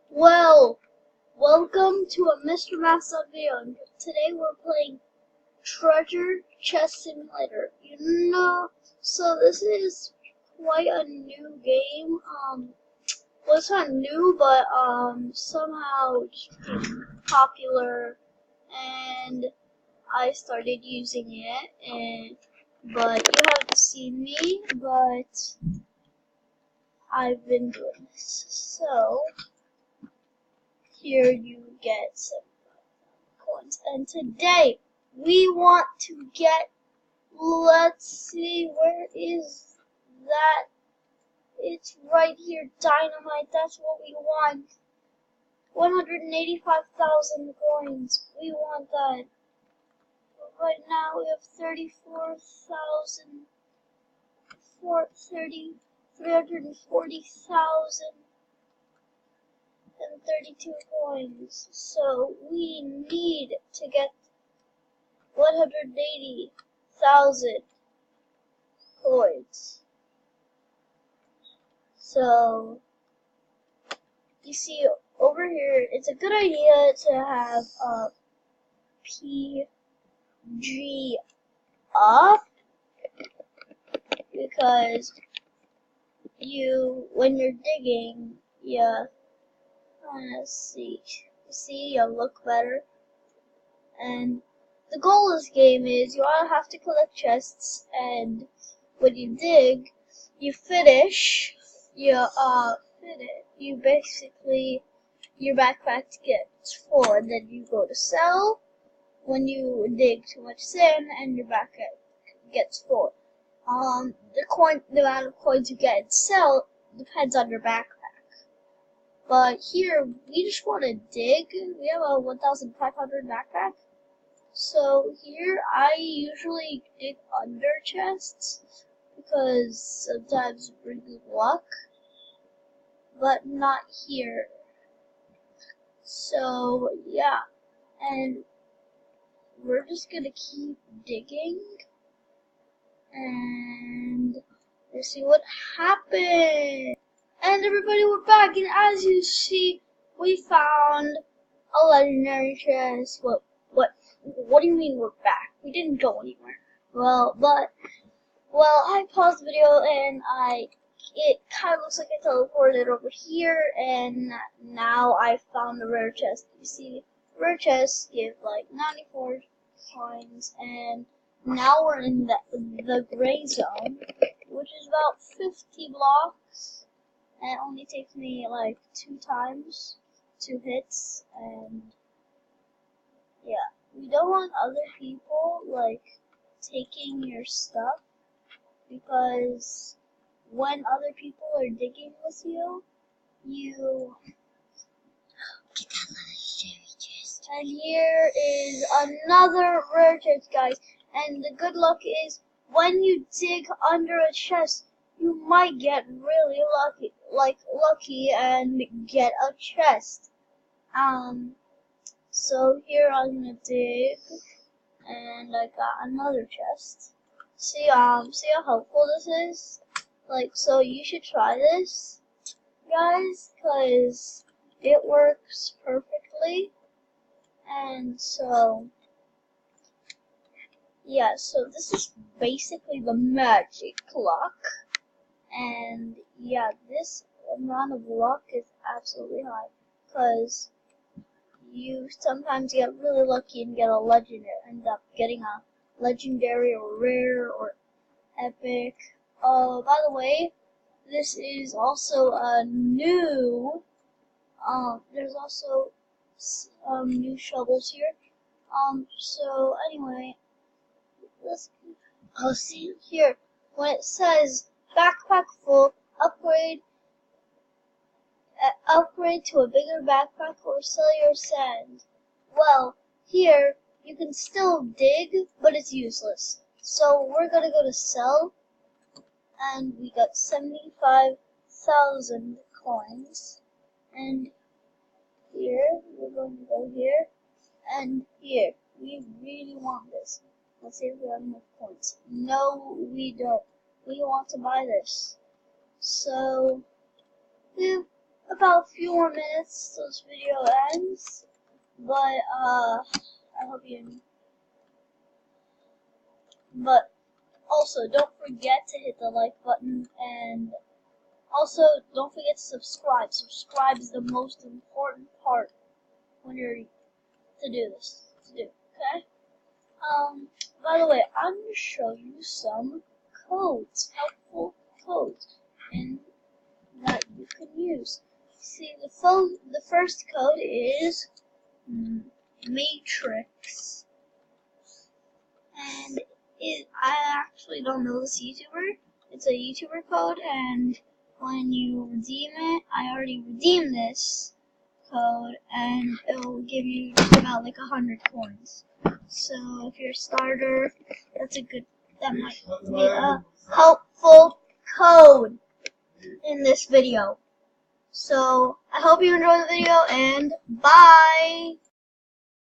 Well, welcome to a Mr. Master video. And today we're playing Treasure Chest Simulator. So this is quite a new game. Well, it's not new, but somehow just became popular, and I started using it. But you haven't seen me, but I've been doing this. So here you get some coins. And today we want to get, let's see, where is that? It's right here, dynamite. That's what we want. 185,000 coins. We want that. Right now we have 340,000 and 32 coins. So we need to get 180,000 coins. So you see over here, it's a good idea to have a PG up, because when you're digging, let's see, you look better. And the goal of this game is you all have to collect chests, and when you dig, you finish, basically, your backpack gets full, and then you go to sell when you dig too much sand and your backpack gets full. The amount of coins you get and sell depends on your backpack. But here, we just want to dig. We have a 1,500 backpack. So here, I usually dig under chests, because sometimes it brings luck, but not here. So yeah, and we're just gonna keep digging, and let's see what happens. And everybody, we're back, and as you see, we found a legendary chest. What do you mean we're back? We didn't go anywhere. Well, I paused the video, and it kind of looks like I teleported over here, and now I found the rare chest. You see, rare chests give like 94 coins, and now we're in the gray zone, which is about 50 blocks, and it only takes me like 2 hits, and yeah, we don't want other people like taking your stuff, because when other people are digging with you, you get that legendary chest. And here is another rare chest, guys. And the good luck is, when you dig under a chest, you might get really lucky and get a chest. So here I'm gonna dig, and I got another chest. See how helpful this is? So you should try this, guys, because it works perfectly. And so, yeah, so this is basically the magic luck. And yeah, this amount of luck is absolutely high, because you sometimes get really lucky and get a legendary, end up getting a legendary or rare or epic. By the way, this is also a new, there's also new shovels here. So anyway, I'll see here, when it says backpack full, upgrade to a bigger backpack or sell your sand. Well, here, you can still dig, but it's useless. So we're gonna go to sell, and we got 75,000 coins. And here, we're going to go here, and here. We really want this. Let's see if we have enough points. No, we don't. We want to buy this. So, about a few more minutes till this video ends. But I hope you. But also, don't forget to hit the like button, and also don't forget to subscribe. Subscribe is the most important part when you're to do this. Okay? By the way, I'm going to show you some codes, helpful codes, and that you can use. See, the first code is Matrix, and I actually don't know this YouTuber. It's a YouTuber code, and when you redeem it, I already redeemed this code, and it will give you just about like 100 coins. So if you're a starter, that might be a helpful code in this video. So I hope you enjoyed the video, and bye!